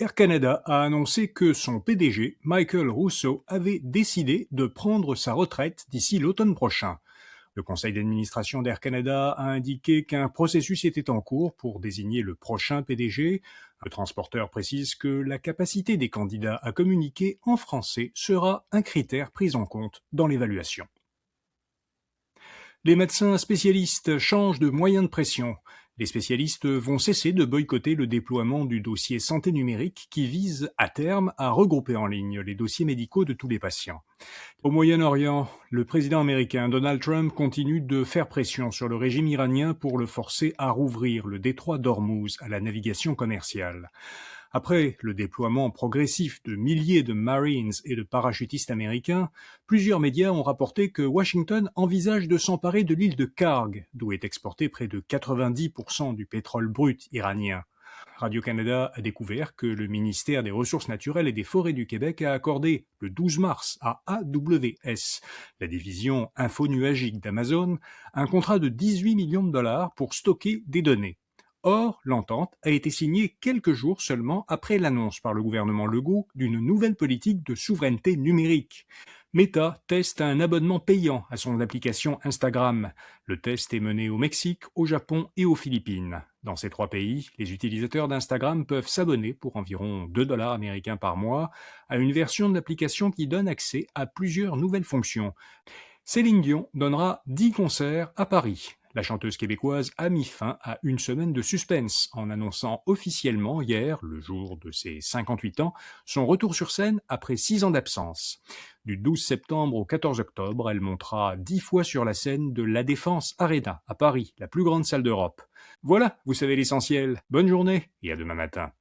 Air Canada a annoncé que son PDG, Michael Rousseau, avait décidé de prendre sa retraite d'ici l'automne prochain. Le conseil d'administration d'Air Canada a indiqué qu'un processus était en cours pour désigner le prochain PDG. Le transporteur précise que la capacité des candidats à communiquer en français sera un critère pris en compte dans l'évaluation. Les médecins spécialistes changent de moyen de pression. Les spécialistes vont cesser de boycotter le déploiement du dossier santé numérique qui vise à terme à regrouper en ligne les dossiers médicaux de tous les patients. Au Moyen-Orient, le président américain Donald Trump continue de faire pression sur le régime iranien pour le forcer à rouvrir le détroit d'Ormuz à la navigation commerciale. Après le déploiement progressif de milliers de Marines et de parachutistes américains, plusieurs médias ont rapporté que Washington envisage de s'emparer de l'île de Kharg, d'où est exporté près de 90% du pétrole brut iranien. Radio-Canada a découvert que le ministère des Ressources naturelles et des Forêts du Québec a accordé le 12 mars à AWS, la division infonuagique d'Amazon, un contrat de 18 millions de dollars pour stocker des données. Or, l'entente a été signée quelques jours seulement après l'annonce par le gouvernement Legault d'une nouvelle politique de souveraineté numérique. Meta teste un abonnement payant à son application Instagram. Le test est mené au Mexique, au Japon et aux Philippines. Dans ces trois pays, les utilisateurs d'Instagram peuvent s'abonner pour environ 2 dollars américains par mois à une version de l'application qui donne accès à plusieurs nouvelles fonctions. Céline Dion donnera 10 concerts à Paris. La chanteuse québécoise a mis fin à une semaine de suspense en annonçant officiellement hier, le jour de ses 58 ans, son retour sur scène après 6 ans d'absence. Du 12 septembre au 14 octobre, elle montera 10 fois sur la scène de La Défense Arena à Paris, la plus grande salle d'Europe. Voilà, vous savez l'essentiel. Bonne journée et à demain matin.